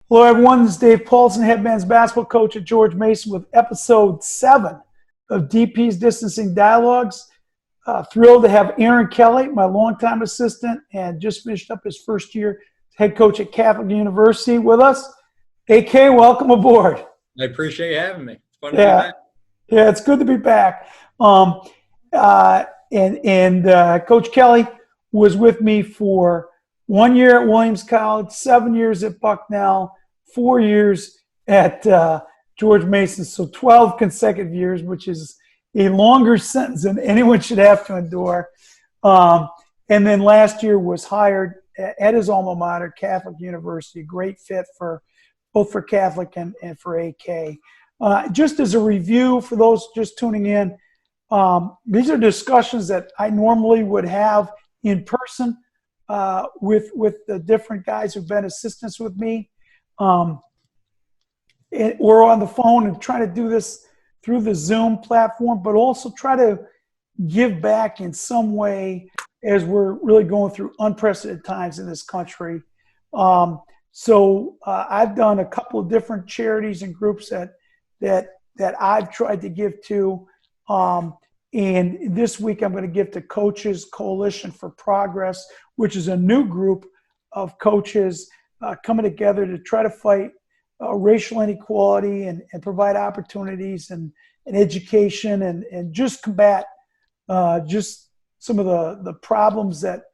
Hello, everyone. This is Dave Paulsen, head men's basketball coach at George Mason with episode 7 of DP's Distancing Dialogues. Thrilled to have Aaron Kelly, my longtime assistant, and just finished up his first year head coach at Catholic University with us. AK, welcome aboard. I appreciate you having me. It's fun to be back. Yeah, it's good to be back. Coach Kelly was with me for 1 year at Williams College, 7 years at Bucknell, 4 years at George Mason, so 12 consecutive years, which is a longer sentence than anyone should have to endure. And then last year was hired at his alma mater, Catholic University, great fit for both for Catholic and for AK. Just as a review for those just tuning in, these are discussions that I normally would have in person with the different guys who've been assistants with me. We're on the phone and try to do this through the Zoom platform, but also try to give back in some way as we're really going through unprecedented times in this country. So I've done a couple of different charities and groups that I've tried to give to. And this week I'm going to give to Coaches Coalition for Progress, which is a new group of coaches coming together to try to fight racial inequality and provide opportunities and education and just combat just some of the problems that,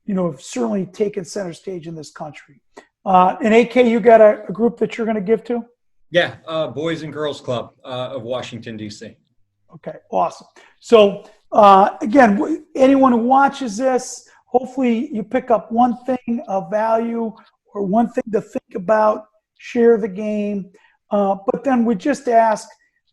have certainly taken center stage in this country. And AK, you got a group that you're going to give to? Yeah, Boys and Girls Club of Washington, D.C. Okay, awesome. So, again, anyone who watches this, hopefully you pick up one thing of value or one thing to think about, share the game. But then we just ask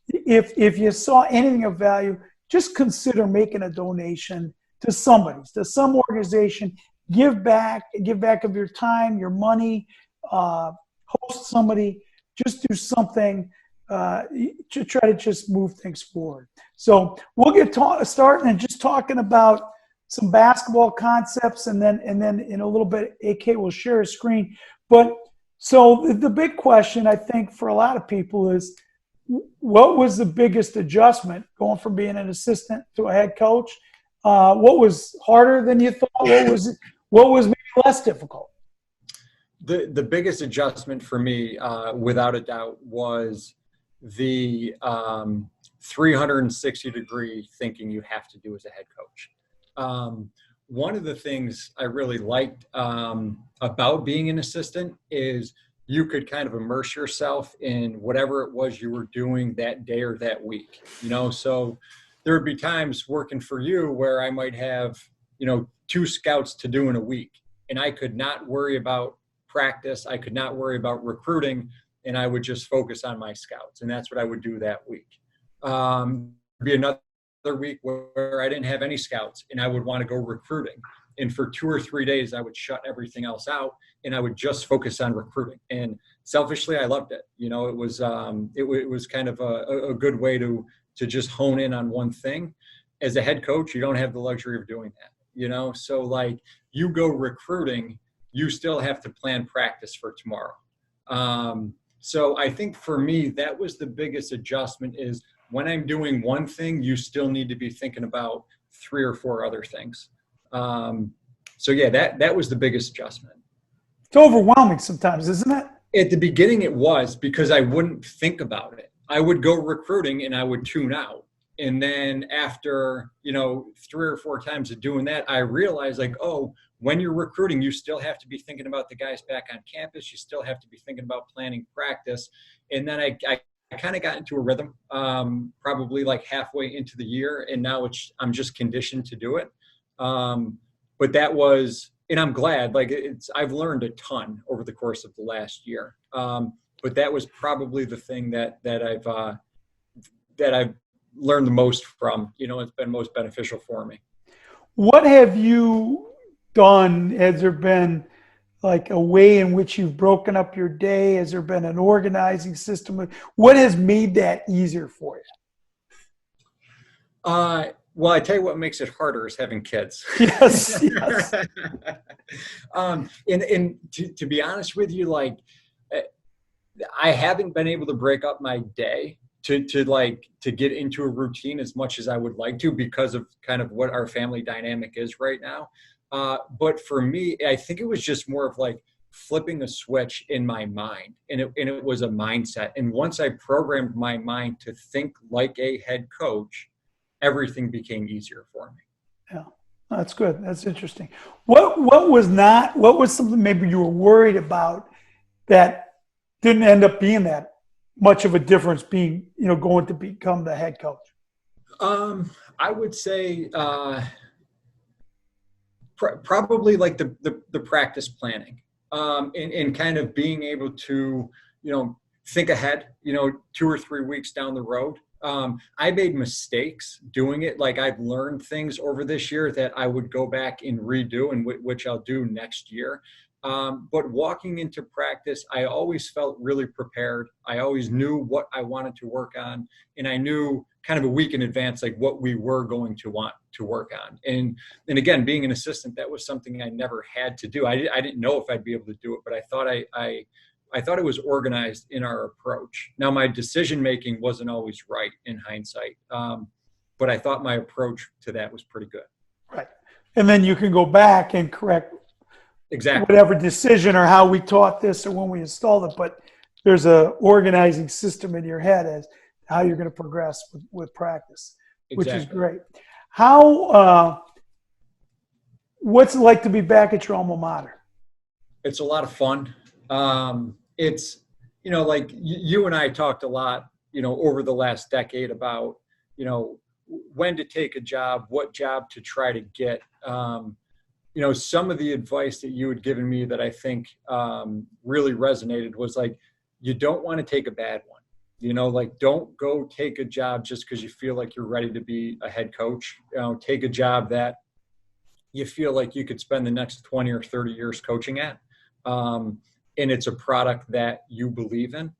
if you saw anything of value, just consider making a donation to somebody, to some organization. Give back of your time, your money, host somebody, just do something to try to just move things forward. So we'll get started and just talking about some basketball concepts, and then in a little bit, AK will share a screen. But so the big question, I think, for a lot of people is, what was the biggest adjustment going from being an assistant to a head coach? What was harder than you thought? What was maybe less difficult? The biggest adjustment for me, without a doubt, was the 360-degree thinking you have to do as a head coach. One of the things I really liked about being an assistant is you could kind of immerse yourself in whatever it was you were doing that day or that week. So there would be times working for you where I might have, 2 scouts to do in a week, and I could not worry about practice. I could not worry about recruiting, and I would just focus on my scouts. And that's what I would do that week. Be another week where I didn't have any scouts and I would want to go recruiting. And for 2 or 3 days, I would shut everything else out and I would just focus on recruiting. And selfishly, I loved it. It was kind of a good way to just hone in on one thing. As a head coach, you don't have the luxury of doing that, So like you go recruiting, you still have to plan practice for tomorrow. So I think for me, that was the biggest adjustment is when I'm doing one thing, you still need to be thinking about 3 or 4 other things. So yeah, that was the biggest adjustment. It's overwhelming sometimes, isn't it? At the beginning it was, because I wouldn't think about it. I would go recruiting and I would tune out. And then after, 3 or 4 times of doing that, I realized when you're recruiting, you still have to be thinking about the guys back on campus. You still have to be thinking about planning practice. And then I kind of got into a rhythm, probably like halfway into the year. And now I'm just conditioned to do it. But that was, and I'm glad, I've learned a ton over the course of the last year. But that was probably the thing that I've learned the most from, it's been most beneficial for me. What have you done? Has there been like a way in which you've broken up your day? Has there been an organizing system? What has made that easier for you? Well, I tell you what makes it harder is having kids. Yes. And to be honest with you, I haven't been able to break up my day to get into a routine as much as I would like to because of kind of what our family dynamic is right now. But for me, I think it was just more of like flipping a switch in my mind, and it was a mindset. And once I programmed my mind to think like a head coach, everything became easier for me. Yeah, that's good. That's interesting. What was something maybe you were worried about that didn't end up being that much of a difference being, going to become the head coach? I would say probably like the practice planning, and kind of being able to, think ahead, 2 or 3 weeks down the road. I made mistakes doing it. Like I've learned things over this year that I would go back and redo, and which I'll do next year. But walking into practice, I always felt really prepared. I always knew what I wanted to work on, and I knew kind of a week in advance, like what we were going to want to work on. And again, being an assistant, that was something I never had to do. I didn't know if I'd be able to do it, but I thought I thought it was organized in our approach. Now, my decision-making wasn't always right in hindsight, but I thought my approach to that was pretty good. Right. And then you can go back and correct exactly whatever decision or how we taught this or when we installed it, but there's a organizing system in your head as how you're going to progress with practice, which is great. How, what's it like to be back at your alma mater? It's a lot of fun. It's, like you and I talked a lot, over the last decade about, when to take a job, what job to try to get. Some of the advice that you had given me that I think really resonated was like, you don't want to take a bad one. Don't go take a job just because you feel like you're ready to be a head coach. Take a job that you feel like you could spend the next 20 or 30 years coaching at. And it's a product that you believe in,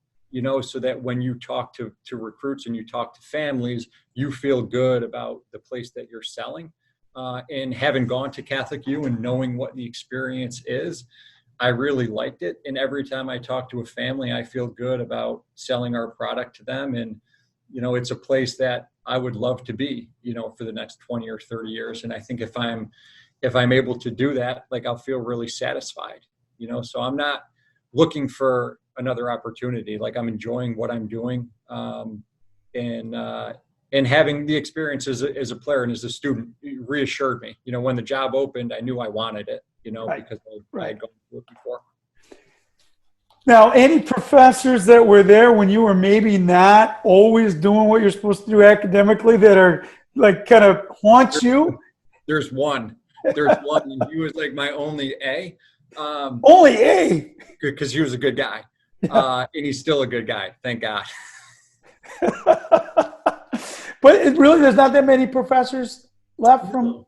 so that when you talk to recruits and you talk to families, you feel good about the place that you're selling. And having gone to Catholic U and knowing what the experience is, I really liked it. And every time I talk to a family, I feel good about selling our product to them. And, it's a place that I would love to be, for the next 20 or 30 years. And I think if I'm able to do that, like I'll feel really satisfied, so I'm not looking for another opportunity. Like I'm enjoying what I'm doing. And having the experience as a player and as a student reassured me. When the job opened, I knew I wanted it, Right. because I had gone through it before. Now, any professors that were there when you were maybe not always doing what you're supposed to do academically that are like kind of haunt you? There's one. And he was like my only A. Only A? Because he was a good guy. And he's still a good guy. Thank God. But there's not that many professors left from.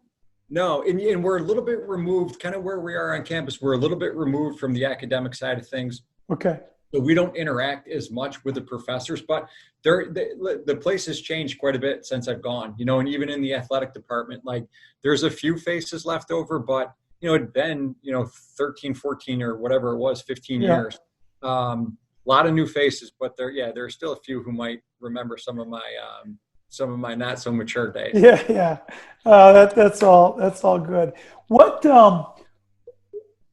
No, and we're a little bit removed, kind of where we are on campus. We're a little bit removed from the academic side of things. Okay. So we don't interact as much with the professors, but the place has changed quite a bit since I've gone, and even in the athletic department, like there's a few faces left over, but it'd been, 13, 14 or whatever it was, 15 years. A lot of new faces, but there are still a few who might remember some of my not so mature days. Yeah. That's all good.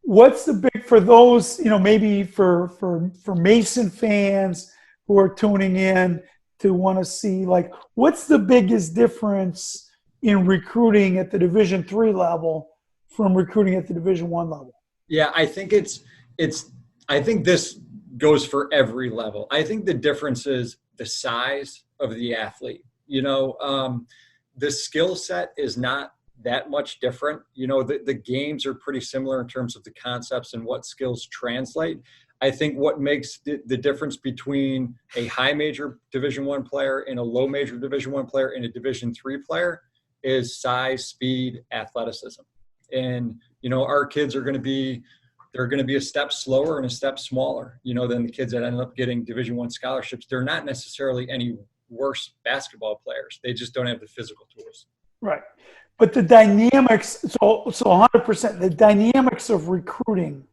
What's the big, for those, maybe for Mason fans who are tuning in to want to see, like, what's the biggest difference in recruiting at the Division III level from recruiting at the Division I level? Yeah, I think I think this goes for every level. I think the difference is the size of the athlete. The skill set is not that much different. The games are pretty similar in terms of the concepts and what skills translate. I think what makes the difference between a high major Division I player and a low major Division I player and a Division III player is size, speed, athleticism. And, our kids are going to be a step slower and a step smaller, than the kids that end up getting Division I scholarships. They're not necessarily any worse basketball players. They just don't have the physical tools. Right. But the dynamics, so 100%, the dynamics of recruiting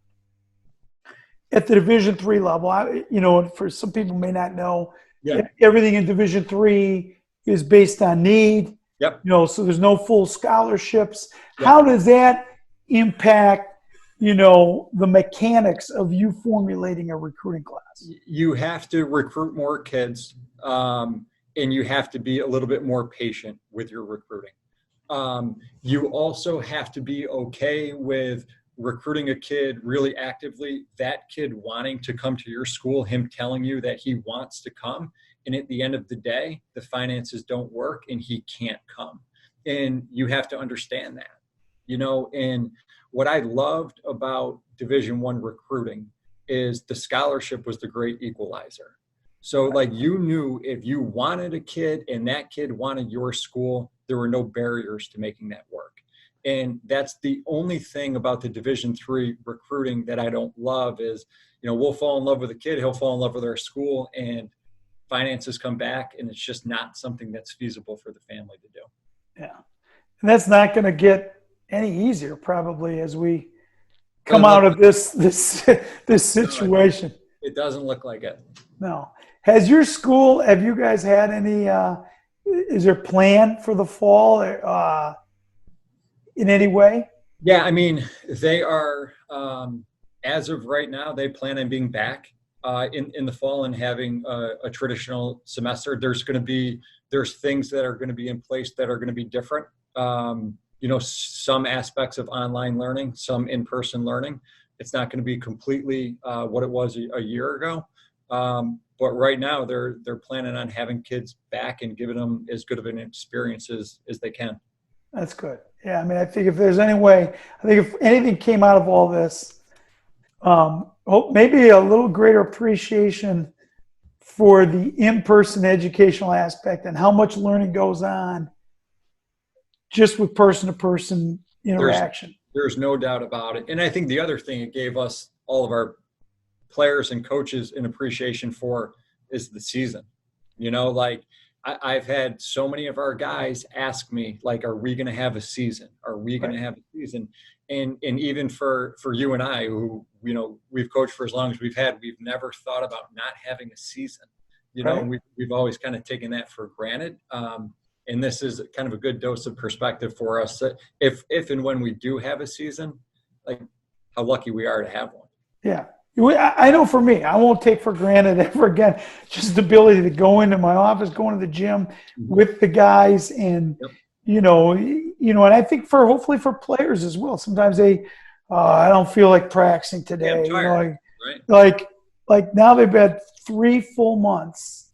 at the Division III level, for some people may not know, Yeah. everything in Division III is based on need. Yep. So there's no full scholarships. Yep. How does that impact, the mechanics of you formulating a recruiting class? You have to recruit more kids, and you have to be a little bit more patient with your recruiting. You also have to be okay with recruiting a kid really actively, that kid wanting to come to your school, him telling you that he wants to come. And at the end of the day, the finances don't work and he can't come. And you have to understand that, and what I loved about Division I recruiting is the scholarship was the great equalizer. So like you knew if you wanted a kid and that kid wanted your school, there were no barriers to making that work. And that's the only thing about the Division III recruiting that I don't love is, we'll fall in love with a kid, he'll fall in love with our school, and finances come back, and it's just not something that's feasible for the family to do. Yeah. And that's not going to get any easier probably as we come out of this situation. It doesn't look like it. No. Have you guys had any, is there a plan for the fall in any way? Yeah, I mean, they are, as of right now, they plan on being back in the fall and having a traditional semester. There's things that are going to be in place that are going to be different. Some aspects of online learning, some in-person learning. It's not going to be completely what it was a year ago. But right now they're planning on having kids back and giving them as good of an experience as they can. That's good. Yeah, I mean, I think if there's any way, I think if anything came out of all this, maybe a little greater appreciation for the in-person educational aspect and how much learning goes on just with person-to-person interaction. There's no doubt about it. And I think the other thing it gave us, all of our players and coaches, an appreciation for is the season. I've had so many of our guys ask me, like, are we going to have a season? Are we going to have a season? And even for you and I, who, we've coached for as long as we've never thought about not having a season. We've always kind of taken that for granted. And this is kind of a good dose of perspective for us. If and when we do have a season, like how lucky we are to have one. Yeah. I know for me, I won't take for granted ever again, just the ability to go into my office, go into the gym with the guys and, and I think hopefully for players as well. Sometimes I don't feel like practicing today. I'm tired, right? Like now they've had 3 full months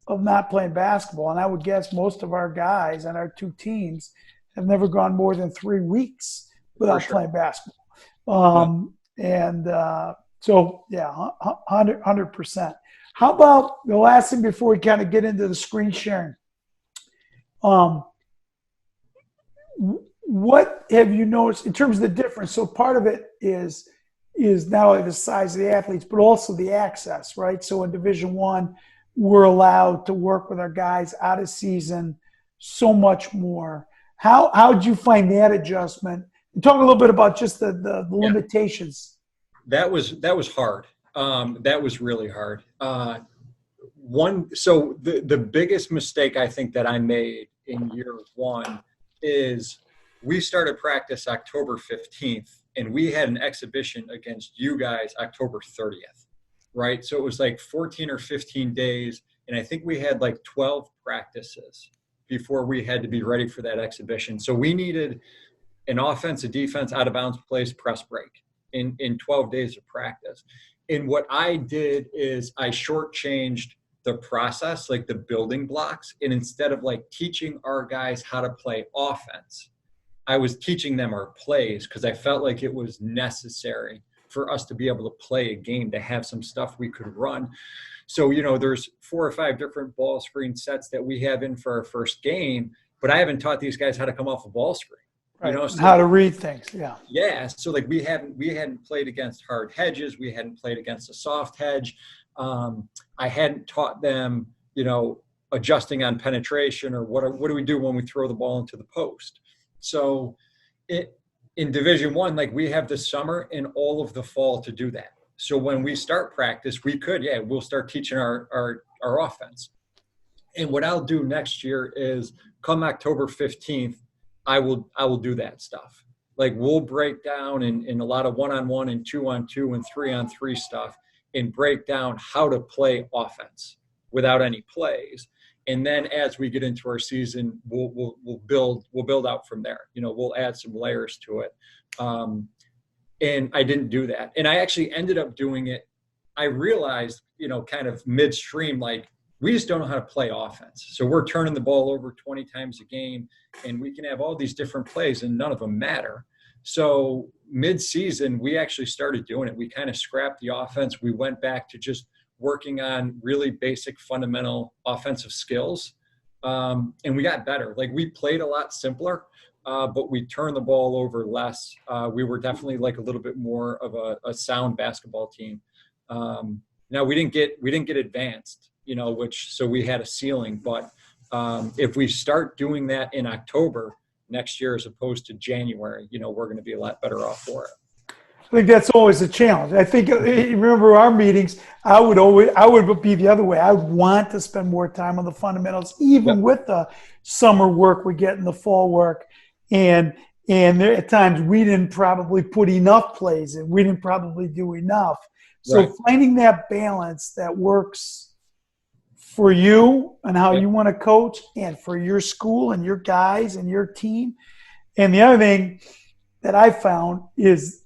of not playing basketball. And I would guess most of our guys on our 2 teams have never gone more than 3 weeks without playing basketball. So, yeah, 100%. How about the last thing before we kind of get into the screen sharing? What have you noticed in terms of the difference? So part of it is not only the size of the athletes, but also the access, right? So in Division I, we're allowed to work with our guys out of season so much more. How did you find that adjustment? And talk a little bit about just the limitations. That was hard. That was really hard. So the biggest mistake I think that I made in year 1 is we started practice October 15th and we had an exhibition against you guys October 30th, right? So it was like 14 or 15 days. And I think we had like 12 practices before we had to be ready for that exhibition. So we needed an offense, a defense, out of bounds plays, press break in 12 days of practice. And what I did is I shortchanged the process, like the building blocks. And instead of like teaching our guys how to play offense, I was teaching them our plays because I felt like it was necessary for us to be able to play a game, to have some stuff we could run. So, there's 4 or 5 different ball screen sets that we have in for our first game, but I haven't taught these guys how to come off a ball screen. Right. So, how to read things. Yeah. So like we hadn't played against hard hedges. We hadn't played against a soft hedge. I hadn't taught them, adjusting on penetration or what do we do when we throw the ball into the post. So in Division I, like we have the summer and all of the fall to do that. So when we start practice, we'll start teaching our offense. And what I'll do next year is come October 15th, I will do that stuff. Like we'll break down in a lot of 1-on-1 and 2-on-2 and 3-on-3 stuff and break down how to play offense without any plays. And then as we get into our season, we'll build out from there. We'll add some layers to it. And I didn't do that. And I actually ended up doing it. I realized, kind of midstream, like we just don't know how to play offense. So we're turning the ball over 20 times a game and we can have all these different plays and none of them matter. So mid-season, we actually started doing it. We kind of scrapped the offense. We went back to just working on really basic fundamental offensive skills. And we got better. Like we played a lot simpler, but we turned the ball over less. We were definitely like a little bit more of a sound basketball team. Now we didn't get advanced, so we had a ceiling, but if we start doing that in October next year, as opposed to January, we're going to be a lot better off for it. I think that's always a challenge. I think, remember our meetings, I would be the other way. I would want to spend more time on the fundamentals, even with the summer work we get in the fall work. And there, at times we didn't probably put enough plays in. We didn't probably do enough. So finding that balance that works for you and how you want to coach and for your school and your guys and your team. And the other thing that I found is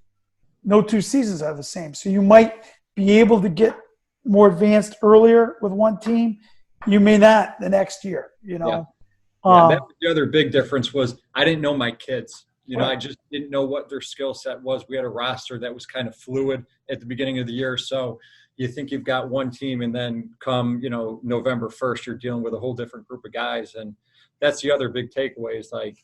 no two seasons are the same. So you might be able to get more advanced earlier with one team. You may not the next year, that was the other big difference was I didn't know my kids. Right. I just didn't know what their skill set was. We had a roster that was kind of fluid at the beginning of the year. So you think you've got one team and then come, November 1st, you're dealing with a whole different group of guys. And that's the other big takeaway is like,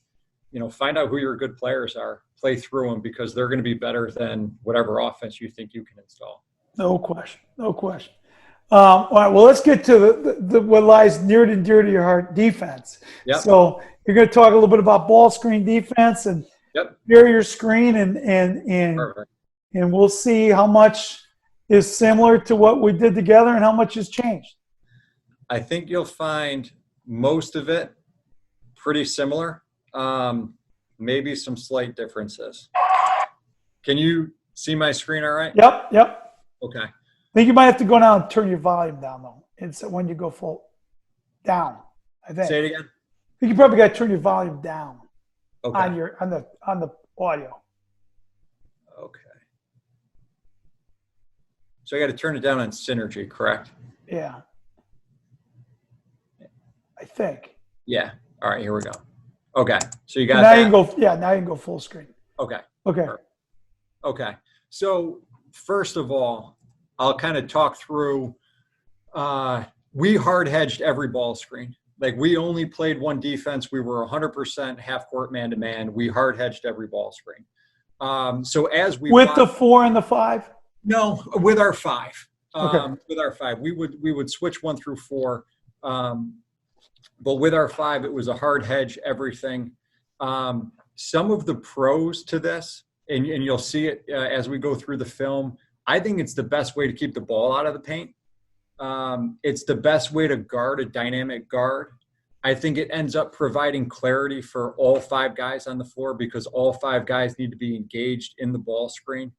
find out who your good players are, play through them because they're going to be better than whatever offense you think you can install. No question. All right, well, let's get to the what lies near and dear to your heart, defense. Yep. So you're going to talk a little bit about ball screen defense and barrier screen, and we'll see how much is similar to what we did together and how much has changed. I think you'll find most of it pretty similar, maybe some slight differences. Can you see my screen all right? Yep. Okay. I think you might have to go down and turn your volume down, though. It's when you go full down, I think. Say it again. I think you probably got to turn your volume down on the audio. Okay. So I got to turn it down on Synergy, correct? Yeah. I think. Yeah. All right, here we go. Okay. So you got now that. You can go. Yeah. Now you can go full screen. Okay. Perfect. Okay. So first of all, I'll kind of talk through. We hard hedged every ball screen. Like we only played one defense. We were 100% half court man to man. We hard hedged every ball screen. So as we with the 4 and the 5. No, with our 5. Okay. With our 5, we would switch 1 through 4. But with our 5, it was a hard hedge everything. Some of the pros to this, and you'll see it as we go through the film. I think it's the best way to keep the ball out of the paint. It's the best way to guard a dynamic guard. I think it ends up providing clarity for all 5 guys on the floor because all 5 guys need to be engaged in the ball screen.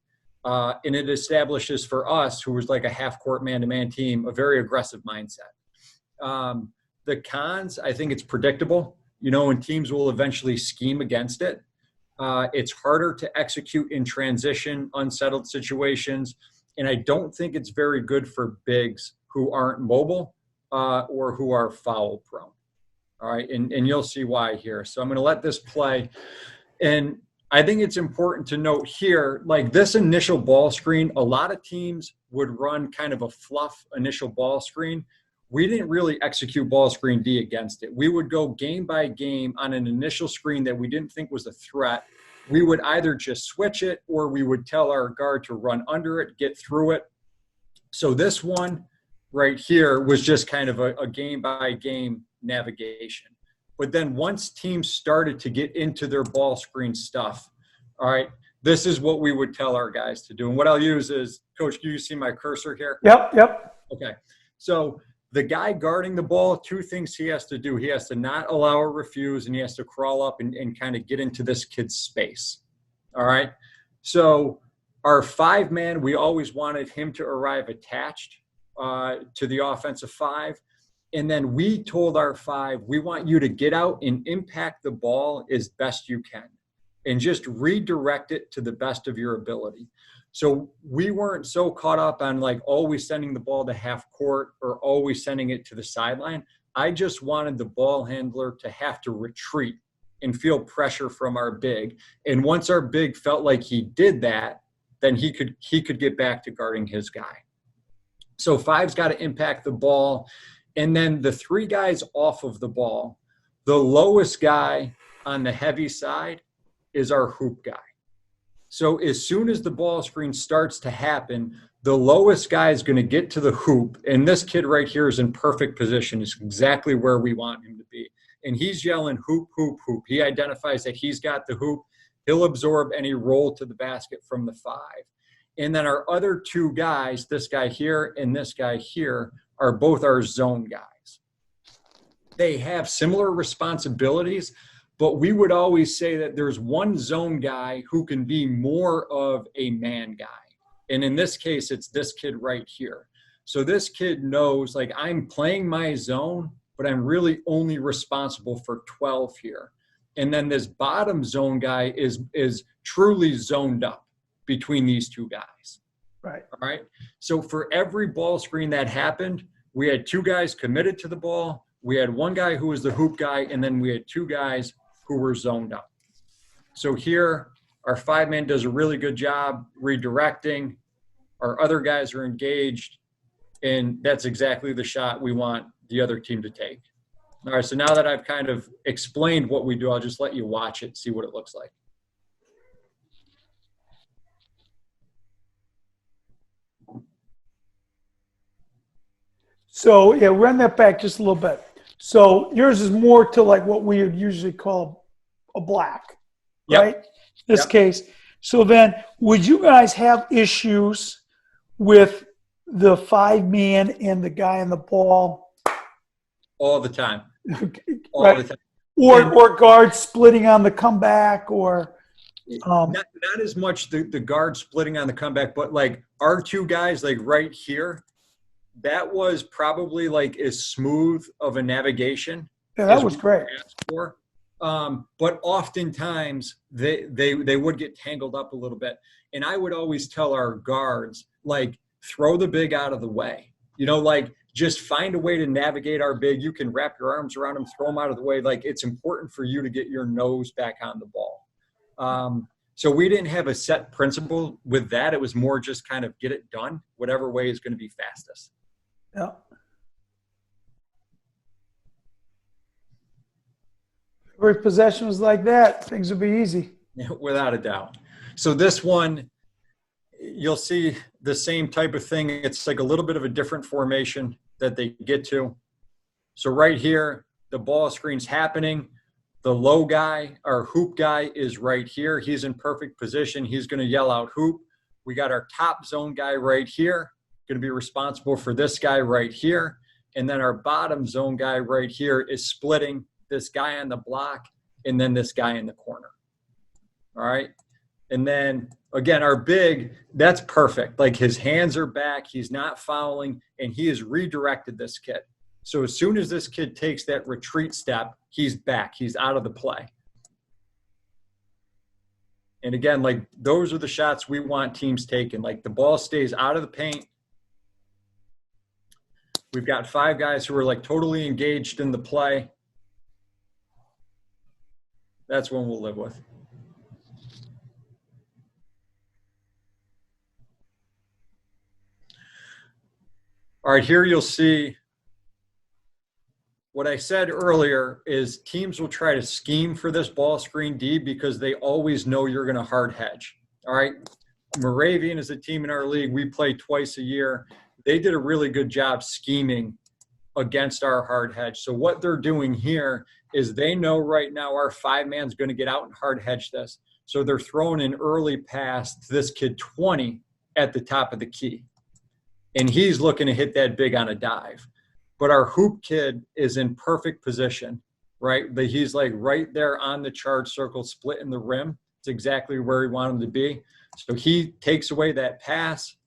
And it establishes for us, who was like a half-court man-to-man team, a very aggressive mindset. The cons, I think it's predictable, and teams will eventually scheme against it. It's harder to execute in transition, unsettled situations, and I don't think it's very good for bigs who aren't mobile or who are foul prone. All right, and you'll see why here. So I'm going to let this play, and I think it's important to note here, like this initial ball screen, a lot of teams would run kind of a fluff initial ball screen. We didn't really execute ball screen D against it. We would go game by game on an initial screen that we didn't think was a threat. We would either just switch it or we would tell our guard to run under it, get through it. So this one right here was just kind of a game by game navigation. But then once teams started to get into their ball screen stuff, all right, this is what we would tell our guys to do. And what I'll use is, Coach, do you see my cursor here? Yep. Okay. So the guy guarding the ball, two things he has to do. He has to not allow or refuse, and he has to crawl up and kind of get into this kid's space. All right. So our 5-man, we always wanted him to arrive attached to the offensive 5. And then we told our 5, we want you to get out and impact the ball as best you can and just redirect it to the best of your ability. So we weren't so caught up on like always sending the ball to half court or always sending it to the sideline. I just wanted the ball handler to have to retreat and feel pressure from our big. And once our big felt like he did that, then he could get back to guarding his guy. So 5's got to impact the ball. And then the 3 guys off of the ball, the lowest guy on the heavy side is our hoop guy. So as soon as the ball screen starts to happen, the lowest guy is going to get to the hoop. And this kid right here is in perfect position. It's exactly where we want him to be. And he's yelling hoop, hoop, hoop. He identifies that he's got the hoop. He'll absorb any roll to the basket from the 5. And then our other 2 guys, this guy here and this guy here, are both our zone guys. They have similar responsibilities, but we would always say that there's one zone guy who can be more of a man guy. And in this case, it's this kid right here. So this kid knows, like, I'm playing my zone, but I'm really only responsible for 12 here. And then this bottom zone guy is truly zoned up between these 2 guys. Right. All right. So for every ball screen that happened, we had 2 guys committed to the ball. We had 1 guy who was the hoop guy, and then we had 2 guys who were zoned up. So here, our 5-man does a really good job redirecting. Our other guys are engaged, and that's exactly the shot we want the other team to take. All right, so now that I've kind of explained what we do, I'll just let you watch it, see what it looks like. So, yeah, run that back just a little bit. So yours is more to like what we would usually call a black, right? This case. So then would you guys have issues with the 5-man and the guy on the ball? All the time. All the time. Or guards splitting on the comeback or not as much the guard splitting on the comeback, but like our 2 guys, like right here, that was probably like as smooth of a navigation. Yeah, that was great. For. But oftentimes they would get tangled up a little bit. And I would always tell our guards, like, throw the big out of the way. You know, like, just find a way to navigate our big. You can wrap your arms around him, throw him out of the way. Like, it's important for you to get your nose back on the ball. So we didn't have a set principle with that. It was more just kind of get it done, whatever way is going to be fastest. Yeah. If possession was like that, things would be easy. Without a doubt. So this one, you'll see the same type of thing. It's like a little bit of a different formation that they get to. So right here, the ball screen's happening. The low guy, our hoop guy, is right here. He's in perfect position. He's going to yell out hoop. We got our top zone guy right here, going to be responsible for this guy right here. And then our bottom zone guy right here is splitting this guy on the block and then this guy in the corner. All right. And then again, our big, that's perfect. Like, his hands are back. He's not fouling, and he has redirected this kid. So as soon as this kid takes that retreat step, he's back. He's out of the play. And again, like, those are the shots we want teams taking. Like, the ball stays out of the paint. We've got 5 guys who are like totally engaged in the play. That's one we'll live with. All right, here you'll see what I said earlier is teams will try to scheme for this ball screen D because they always know you're going to hard hedge. All right, Moravian is a team in our league. We play twice a year. They did a really good job scheming against our hard hedge. So what they're doing here is they know right now our 5-man's going to get out and hard hedge this. So they're throwing an early pass to this kid 20 at the top of the key. And he's looking to hit that big on a dive. But our hoop kid is in perfect position, right? But he's like right there on the charge circle, splitting the rim. It's exactly where we want him to be. So he takes away that pass.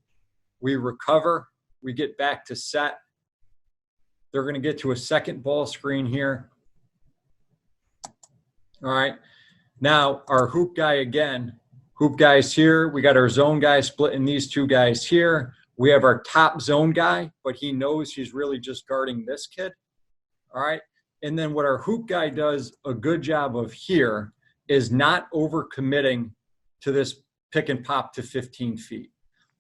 We recover. We get back to set. They're going to get to a second ball screen here. All right. Now, our hoop guy again. Hoop guy's here. We got our zone guy splitting these two guys here. We have our top zone guy, but he knows he's really just guarding this kid. All right. And then what our hoop guy does a good job of here is not overcommitting to this pick and pop to 15 feet.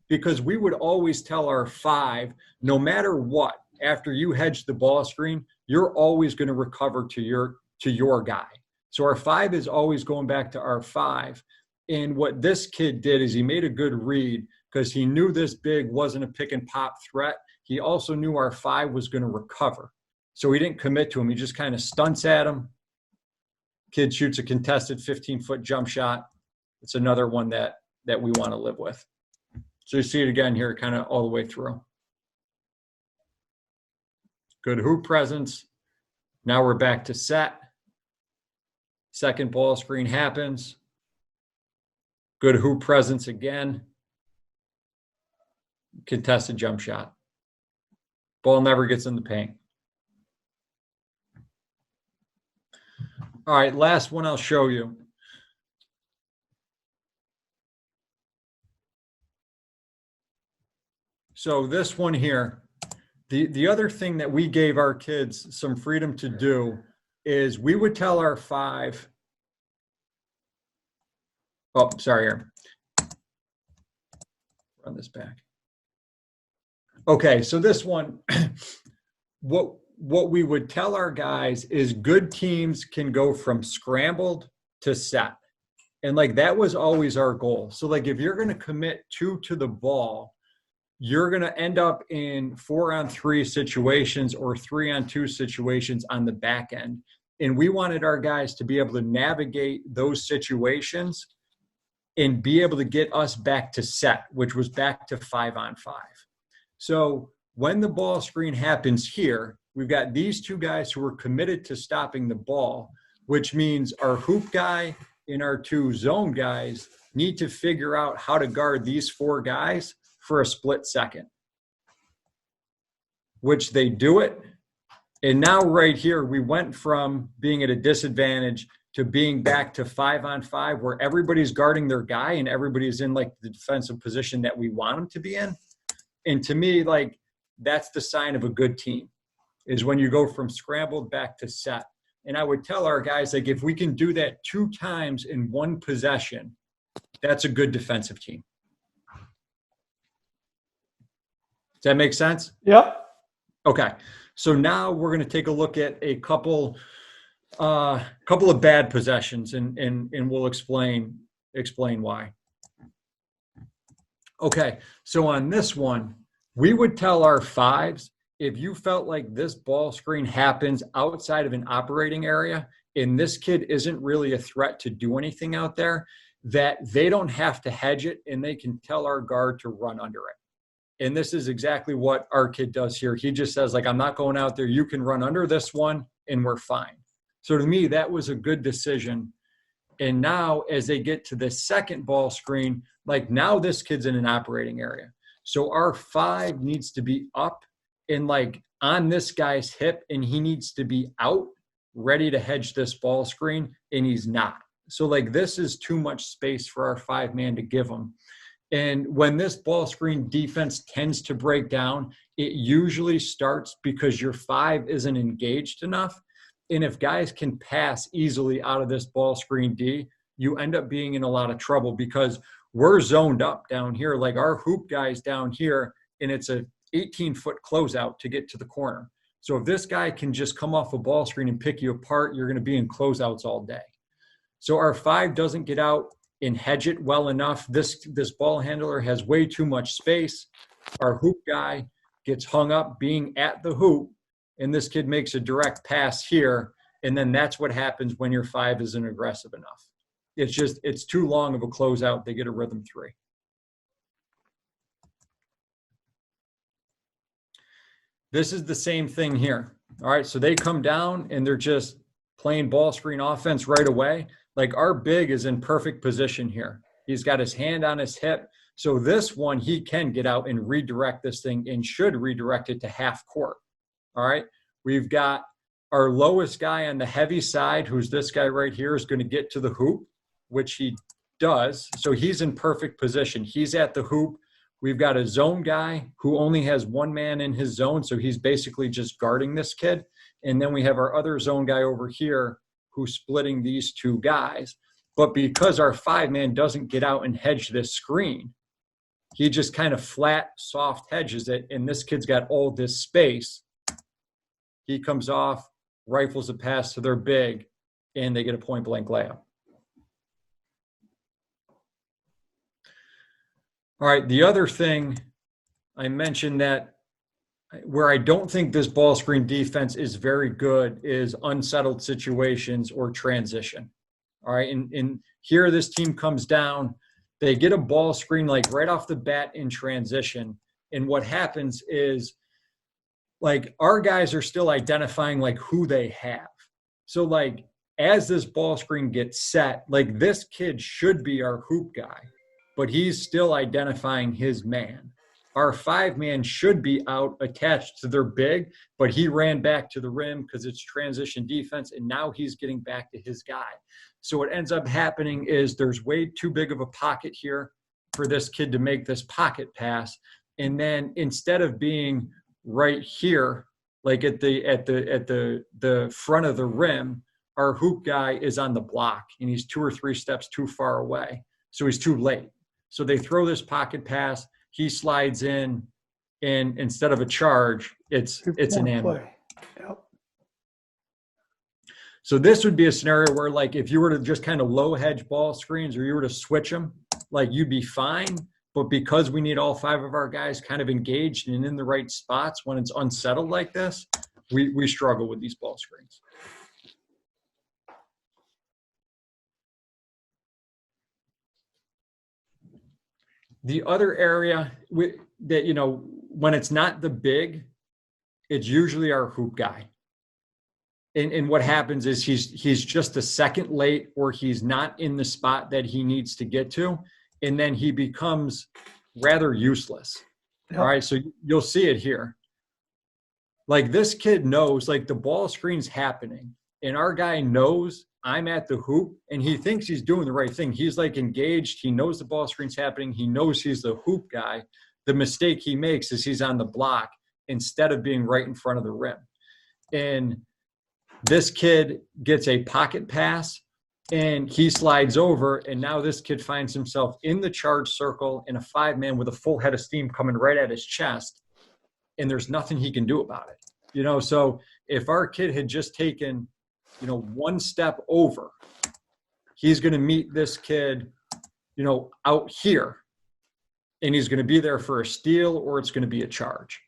Because we would always tell our 5, no matter what, after you hedge the ball screen, you're always going to recover to your guy. So our 5 is always going back to our 5. And what this kid did is he made a good read because he knew this big wasn't a pick and pop threat. He also knew our 5 was going to recover. So he didn't commit to him. He just kind of stunts at him. Kid shoots a contested 15-foot jump shot. It's another one that we want to live with. So you see it again here kind of all the way through. Good hoop presence. Now we're back to set. Second ball screen happens. Good hoop presence again. Contested jump shot. Ball never gets in the paint. All right, last one I'll show you. So this one here, the other thing that we gave our kids some freedom to do is we would tell our 5, oh, sorry, here. Run this back. Okay, so this one, what we would tell our guys is good teams can go from scrambled to set. And like that was always our goal. So like if you're going to commit 2 to the ball, you're going to end up in 4-on-3 situations or 3-on-2 situations on the back end. And we wanted our guys to be able to navigate those situations and be able to get us back to set, which was back to 5-on-5. So when the ball screen happens here, we've got these 2 guys who are committed to stopping the ball, which means our hoop guy and our 2 zone guys need to figure out how to guard these 4 guys for a split second, which they do it. And now right here, we went from being at a disadvantage to being back to 5-on-5 where everybody's guarding their guy and everybody's in like the defensive position that we want them to be in. And to me, like that's the sign of a good team is when you go from scrambled back to set. And I would tell our guys, like, if we can do that 2 times in one possession, that's a good defensive team. Does that make sense? Yep. Okay. So now we're going to take a look at a couple of bad possessions and we'll explain why. Okay. So on this one, we would tell our 5s, if you felt like this ball screen happens outside of an operating area and this kid isn't really a threat to do anything out there, that they don't have to hedge it and they can tell our guard to run under it. And this is exactly what our kid does here. He just says, like, I'm not going out there. You can run under this one and we're fine. So to me, that was a good decision. And now as they get to the second ball screen, like now this kid's in an operating area. So our 5 needs to be up and like on this guy's hip and he needs to be out ready to hedge this ball screen and he's not. So like this is too much space for our 5-man to give him. And when this ball screen defense tends to break down, it usually starts because your 5 isn't engaged enough. And if guys can pass easily out of this ball screen D, you end up being in a lot of trouble because we're zoned up down here. Like our hoop guy's down here and it's a 18-foot closeout to get to the corner. So if this guy can just come off a ball screen and pick you apart, you're going to be in closeouts all day. So our 5 doesn't get out and hedge it well enough. This ball handler has way too much space. Our hoop guy gets hung up being at the hoop, and this kid makes a direct pass here, and then that's what happens when your 5 isn't aggressive enough. It's too long of a closeout. They get a rhythm 3. This is the same thing here. All right, so they come down and they're just playing ball screen offense right away. Like our big is in perfect position here. He's got his hand on his hip. So this one, he can get out and redirect this thing and should redirect it to half court. All right, we've got our lowest guy on the heavy side, who's this guy right here, is going to get to the hoop, which he does. So he's in perfect position. He's at the hoop. We've got a zone guy who only has one man in his zone, so he's basically just guarding this kid. And then we have our other zone guy over here who's splitting these two guys. But because our 5-man doesn't get out and hedge this screen, he just kind of flat, soft hedges it, and this kid's got all this space. He comes off, rifles a pass to their big, and they get a point-blank layup. All right, the other thing I mentioned that where I don't think this ball screen defense is very good is unsettled situations or transition. All right, and here this team comes down, they get a ball screen like right off the bat in transition, and what happens is like our guys are still identifying like who they have. So like as this ball screen gets set, like this kid should be our hoop guy, but he's still identifying his man. Our 5-man should be out attached to their big, but he ran back to the rim because it's transition defense, and now he's getting back to his guy. So what ends up happening is there's way too big of a pocket here for this kid to make this pocket pass. And then instead of being right here, like at the front of the rim, our hoop guy is on the block, and he's 2 or 3 steps too far away. So he's too late. So they throw this pocket pass. He slides in, and instead of a charge, it's an ammo. Yep. So this would be a scenario where, like, if you were to just kind of low hedge ball screens, or you were to switch them, like you'd be fine. But because we need all 5 of our guys kind of engaged and in the right spots when it's unsettled like this, we struggle with these ball screens. The other area that, you know, when it's not the big, it's usually our hoop guy. And what happens is he's just a second late, or he's not in the spot that he needs to get to. And then he becomes rather useless. Yep. All right. So you'll see it here. Like this kid knows, like the ball screen's happening, and our guy knows I'm at the hoop, and he thinks he's doing the right thing. He's like engaged. He knows the ball screen's happening. He knows he's the hoop guy. The mistake he makes is he's on the block instead of being right in front of the rim. And this kid gets a pocket pass, and he slides over, and now this kid finds himself in the charge circle in a 5-man with a full head of steam coming right at his chest, and there's nothing he can do about it. You know, so if our kid had just taken, you know, 1 step over, he's going to meet this kid, you know, out here, and he's going to be there for a steal, or it's going to be a charge.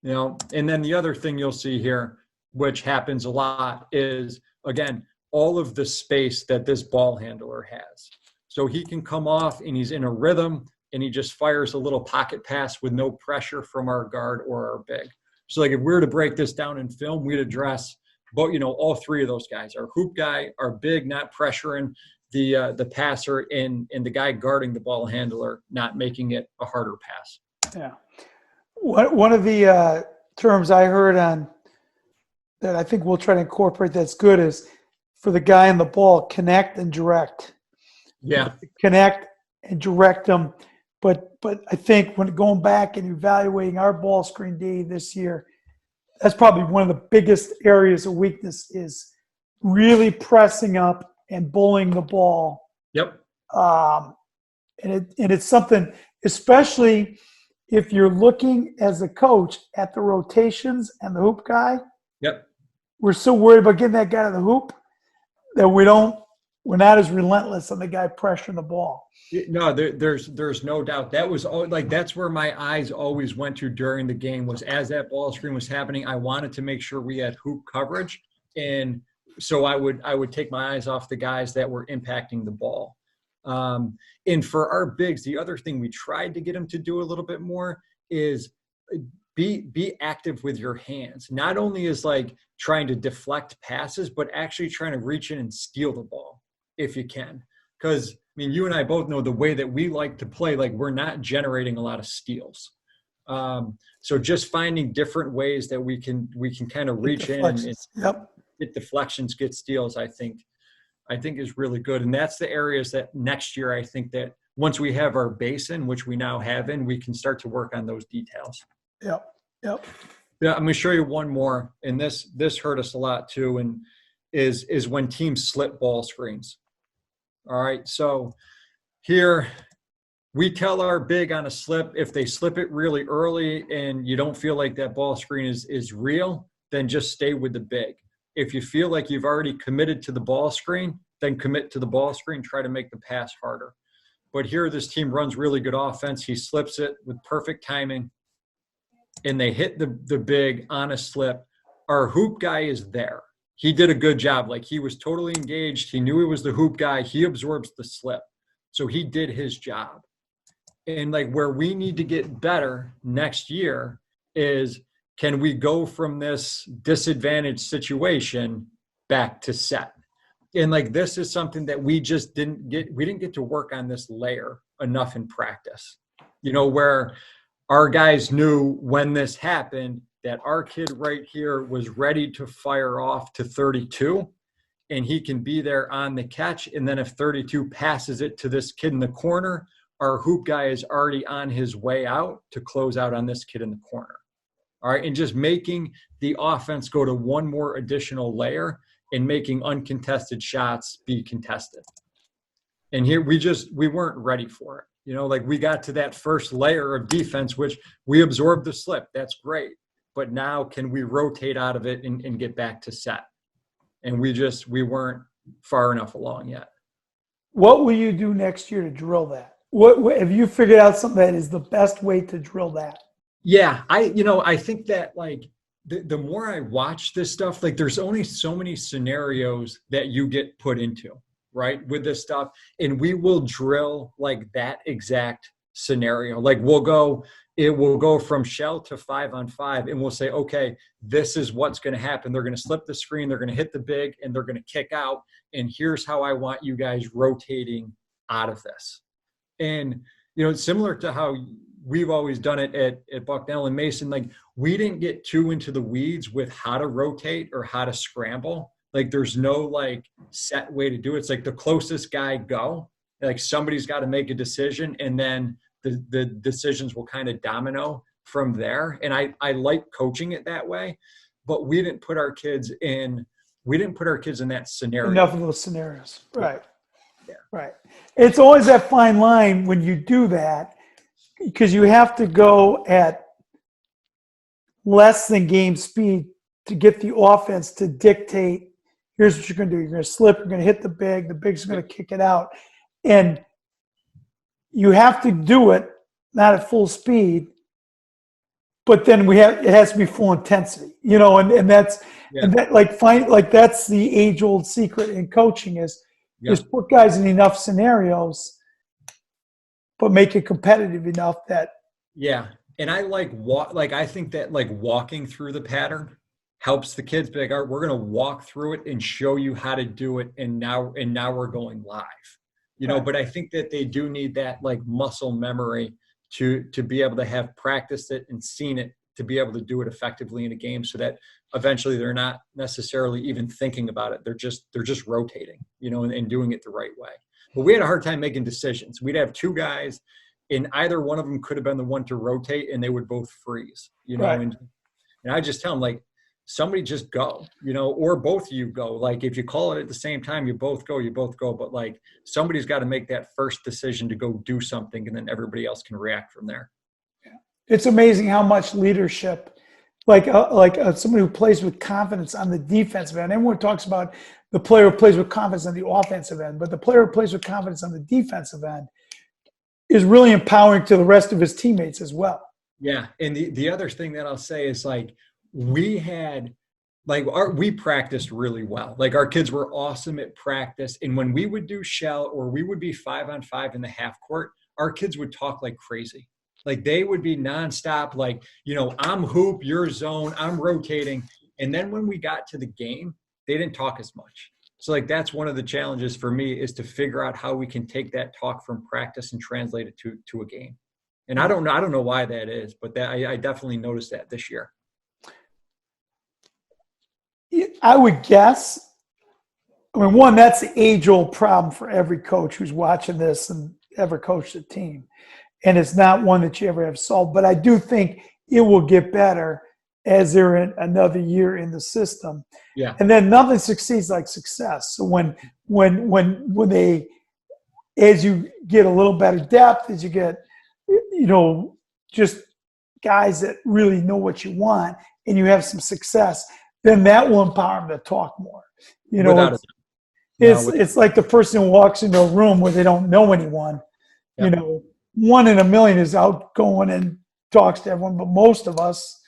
You know, and then the other thing you'll see here, which happens a lot, is, again, all of the space that this ball handler has. So he can come off and he's in a rhythm, and he just fires a little pocket pass with no pressure from our guard or our big. So like if we were to break this down in film, we'd address, but you know, all 3 of those guys: our hoop guy, our big not pressuring the passer, and the guy guarding the ball handler not making it a harder pass. Yeah. One of the terms I heard on that I think we'll try to incorporate that's good is for the guy in the ball, connect and direct. Yeah. Connect and direct them. But I think when going back and evaluating our ball screen D this year, that's probably one of the biggest areas of weakness, is really pressing up and bullying the ball. Yep. And it's something, especially if you're looking as a coach at the rotations and the hoop guy. Yep. We're so worried about getting that guy to the hoop that we're not as relentless on the guy pressuring the ball. No, there's no doubt. That was like, that's where my eyes always went to during the game, was as that ball screen was happening, I wanted to make sure we had hoop coverage. And so I would take my eyes off the guys that were impacting the ball. And for our bigs, the other thing we tried to get them to do a little bit more is be active with your hands. Not only is like trying to deflect passes, but actually trying to reach in and steal the ball if you can. Because I mean, you and I both know the way that we like to play, like we're not generating a lot of steals. So just finding different ways that we can kind of reach in and get deflections, get steals, I think is really good. And that's the areas that next year, I think that once we have our base in, which we now have in, we can start to work on those details. Yep. Yeah, I'm going to show you one more. And this hurt us a lot too. And is when teams slip ball screens. All right. So here we tell our big on a slip, if they slip it really early and you don't feel like that ball screen is real, then just stay with the big. If you feel like you've already committed to the ball screen, then commit to the ball screen, try to make the pass harder. But here this team runs really good offense. He slips it with perfect timing, and they hit the big on a slip. Our hoop guy is there. He did a good job. Like, he was totally engaged. He knew he was the hoop guy. He absorbs the slip. So he did his job. And like where we need to get better next year is, can we go from this disadvantaged situation back to set? And like, this is something that we just didn't get to work on this layer enough in practice, you know, where our guys knew when this happened that our kid right here was ready to fire off to 32 and he can be there on the catch. And then if 32 passes it to this kid in the corner, our hoop guy is already on his way out to close out on this kid in the corner. All right. And just making the offense go to one more additional layer and making uncontested shots be contested. And here we weren't ready for it. You know, like we got to that first layer of defense, which we absorbed the slip. That's great. But now can we rotate out of it and get back to set? And we weren't far enough along yet. What will you do next year to drill that? What have you figured out something that is the best way to drill that? Yeah, I think that like the more I watch this stuff, like there's only so many scenarios that you get put into, right, with this stuff. And we will drill like that exact scenario. Like it will go from shell to 5-on-5, and we'll say, okay, this is what's going to happen. They're going to slip the screen, they're going to hit the big, and they're going to kick out. And here's how I want you guys rotating out of this. And, you know, similar to how we've always done it at Bucknell and Mason, like we didn't get too into the weeds with how to rotate or how to scramble. Like there's no like set way to do it. It's like the closest guy go, like somebody's got to make a decision, and then the decisions will kind of domino from there. And I like coaching it that way, but we didn't put our kids in that scenario. Enough of those scenarios. Right. Yeah. Right. It's always that fine line when you do that, because you have to go at less than game speed to get the offense to dictate, here's what you're going to do. You're going to slip, you're going to hit the big's going to kick it out. And you have to do it not at full speed, but then it has to be full intensity, you know, and that's, and that that's the age old secret in coaching is put guys in enough scenarios, but make it competitive enough that. Yeah. And I I think that like walking through the pattern helps the kids be like, all right, we're going to walk through it and show you how to do it. And now we're going live, you know, but I think that they do need that like muscle memory to be able to have practiced it and seen it, to be able to do it effectively in a game, so that eventually they're not necessarily even thinking about it. They're just rotating, you know, and doing it the right way. But we had a hard time making decisions. We'd have two guys, and either one of them could have been the one to rotate, and they would both freeze, you know. Right. And I just tell them, like, somebody just go, you know, or both of you go. Like, if you call it at the same time, you both go. But like, somebody's got to make that first decision to go do something, and then everybody else can react from there. It's amazing how much leadership, somebody who plays with confidence on the defensive end. Everyone talks about the player who plays with confidence on the offensive end, but the player who plays with confidence on the defensive end is really empowering to the rest of his teammates as well. Yeah. And the other thing that I'll say is, like, we had we practiced really well. Like our kids were awesome at practice. And when we would do shell or we would be 5-on-5 in the half court, our kids would talk like crazy. Like they would be nonstop, like, I'm hoop, you're zone, I'm rotating. And then when we got to the game, they didn't talk as much. So like that's one of the challenges for me is to figure out how we can take that talk from practice and translate it to a game. And I don't know why that is, but that I definitely noticed that this year. I would guess, one, that's the age-old problem for every coach who's watching this and ever coached a team. And it's not one that you ever have solved. But I do think it will get better as they're in another year in the system. Yeah. And then nothing succeeds like success. So when they, as you get a little better depth, as you get, just guys that really know what you want and you have some success, then that will empower them to talk more. It's like the person who walks into a room where they don't know anyone. Yep. 1 in a million is outgoing and talks to everyone, but most of us,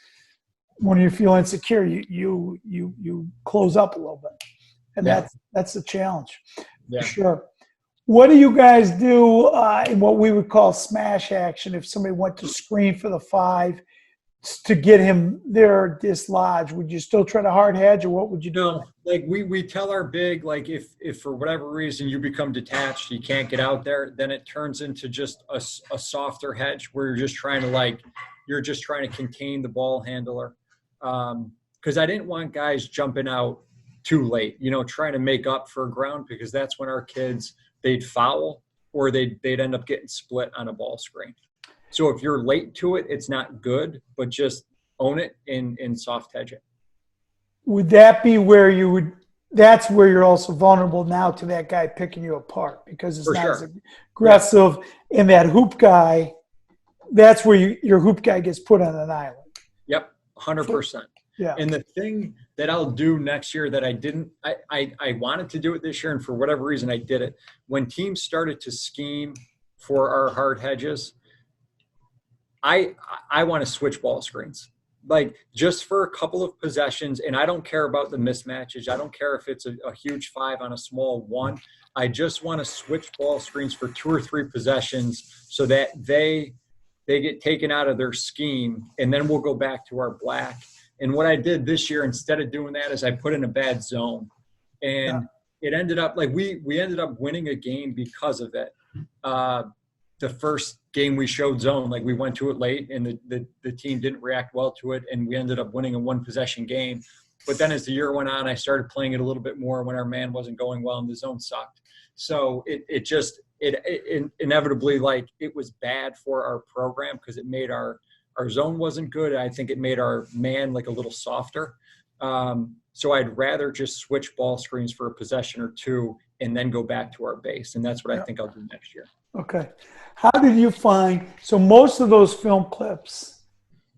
when you feel insecure, you close up a little bit, and that's the challenge. Yeah. For sure. What do you guys do in what we would call smash action? If somebody went to screen for the 5 to get him there dislodged, would you still try to hard hedge, or what would you do? No, like we tell our big, like if for whatever reason you become detached, you can't get out there, then it turns into just a softer hedge where you're just trying to contain the ball handler. Because I didn't want guys jumping out too late, trying to make up for ground, because that's when our kids, they'd foul or they'd end up getting split on a ball screen. So if you're late to it, it's not good, but just own it and soft hedge it. Would that be where that's where you're also vulnerable now to that guy picking you apart, because it's not as aggressive. Yeah. And that hoop guy, that's where your hoop guy gets put on an island. Yep, 100%. Yeah. And the thing that I'll do next year that I wanted to do it this year, and for whatever reason I did it, when teams started to scheme for our hard hedges, I want to switch ball screens, like just for a couple of possessions. And I don't care about the mismatches. I don't care if it's a huge 5 on a small 1. I just want to switch ball screens for 2 or 3 possessions so that they get taken out of their scheme, and then we'll go back to our black. And what I did this year, instead of doing that, is I put in a bad zone, and it ended up like we ended up winning a game because of it. The first game we showed zone, like we went to it late, and the team didn't react well to it, and we ended up winning a 1-possession game. But then as the year went on, I started playing it a little bit more when our man wasn't going well and the zone sucked. So it inevitably, like, it was bad for our program because it made our zone wasn't good. I think it made our man like a little softer. So I'd rather just switch ball screens for a possession or 2 and then go back to our base. And that's what I think I'll do next year. Okay. How did you find, so most of those film clips,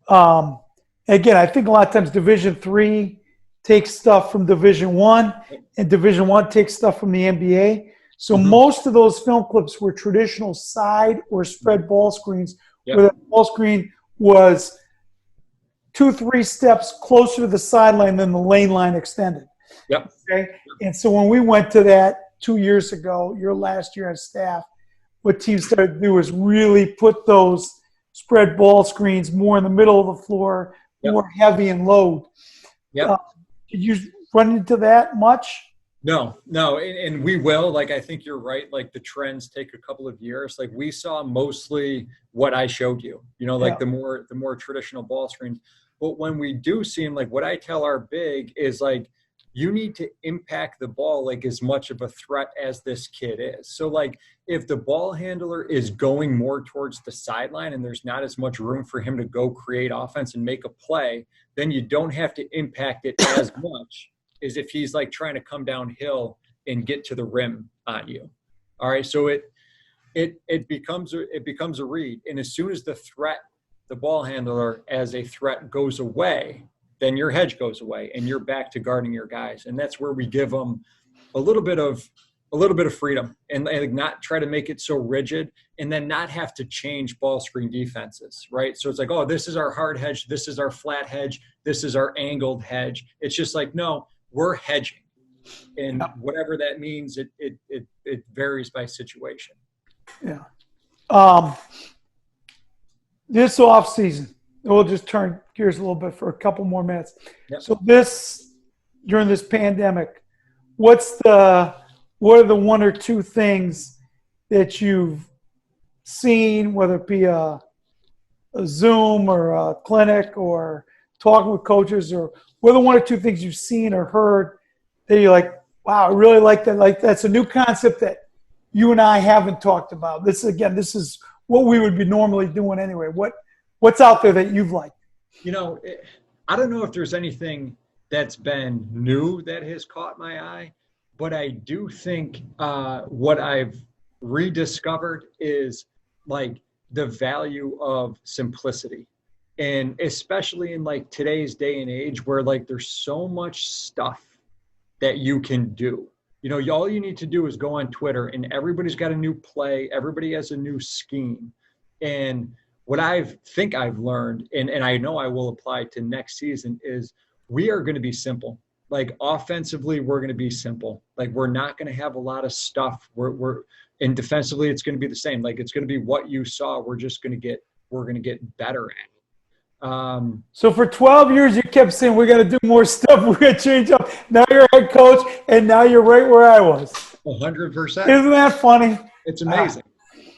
again, I think a lot of times Division III takes stuff from Division I, and Division I takes stuff from the NBA. So most of those film clips were traditional side or spread ball screens, where the ball screen was 2-3 steps closer to the sideline than the lane line extended. Yep. Okay. And so when we went to that 2 years ago, your last year on staff, what teams started to do is really put those spread ball screens more in the middle of the floor, more heavy and load. Yep. Did you run into that much? No. And we will. Like, I think you're right. Like, the trends take a couple of years. Like, we saw mostly what I showed you, like the more traditional ball screens. But when we do see them, like what I tell our big is, like, you need to impact the ball like as much of a threat as this kid is. So, like, if the ball handler is going more towards the sideline and there's not as much room for him to go create offense and make a play, then you don't have to impact it as much as if he's like trying to come downhill and get to the rim on you. All right. So it becomes a read. And as soon as the ball handler as a threat goes away, then your hedge goes away and you're back to guarding your guys. And that's where we give them a little bit of a little bit of freedom and like not try to make it so rigid, and then not have to change ball screen defenses, right? So it's like, oh, this is our hard hedge, this is our flat hedge, this is our angled hedge. It's just like, no, we're hedging. And whatever that means, it varies by situation. Yeah. This off season, we'll just turn gears a little bit for a couple more minutes. Yep. So during this pandemic, what are the one or two things that you've seen, whether it be a Zoom or a clinic or talking with coaches, or what are the one or two things you've seen or heard that you're like, wow, I really like that. Like, that's a new concept that you and I haven't talked about. This is what we would be normally doing anyway. What's out there that you've liked? I don't know if there's anything that's been new that has caught my eye, but I do think what I've rediscovered is like the value of simplicity. And especially in like today's day and age where like there's so much stuff that you can do. All you need to do is go on Twitter and everybody's got a new play. Everybody has a new scheme. And what I've learned, and I know I will apply to next season, is we are going to be simple. Like offensively, we're going to be simple. Like we're not going to have a lot of stuff. And defensively, it's going to be the same. Like it's going to be what you saw. We're going to get better at it. So for 12 years, you kept saying, we're going to do more stuff. We're going to change up. Now you're a head coach, and now you're right where I was. 100%. Isn't that funny? It's amazing.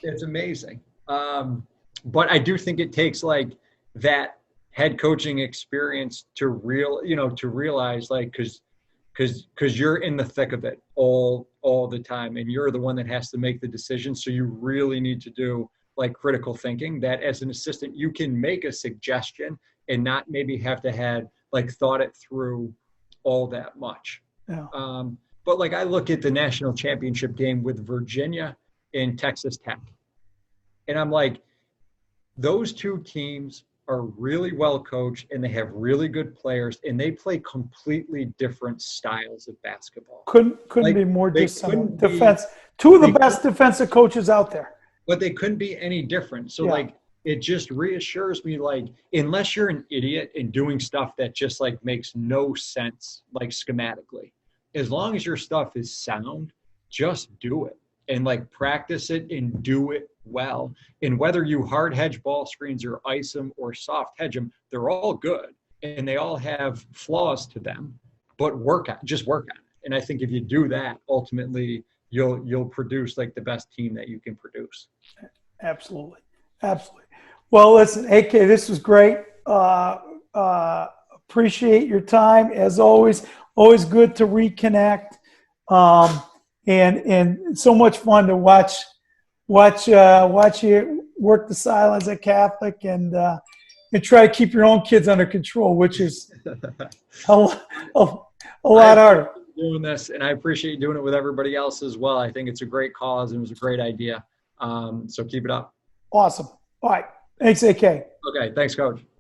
It's amazing. But I do think it takes like that head coaching experience to realize, like, because you're in the thick of it all the time, and you're the one that has to make the decision. So you really need to do like critical thinking, that as an assistant, you can make a suggestion and not maybe have to have like thought it through all that much. Yeah. But like I look at the national championship game with Virginia and Texas Tech, and I'm like, those two teams are really well coached and they have really good players and they play completely different styles of basketball. Couldn't Like, be more they dissimilar. couldn't be- Defense. Two of the they best defensive coaches out there. But they couldn't be any different. So Yeah. like, it just reassures me, like, unless you're an idiot and doing stuff that just like makes no sense, like schematically, as long as your stuff is sound, just do it and like practice it and do it well. And whether you hard hedge ball screens or ice them or soft hedge them, they're all good and they all have flaws to them, but just work on it. And I think if you do that, ultimately you'll produce like the best team that you can produce. Absolutely. Well, listen, AK, this was great. Appreciate your time as always. Always good to reconnect. And so much fun to watch you work the sidelines at Catholic and try to keep your own kids under control, which is a lot harder. Doing this, and I appreciate doing it with everybody else as well. I think it's a great cause and it was a great idea. So keep it up. Awesome. All right. Thanks, AK. Okay. Thanks, Coach.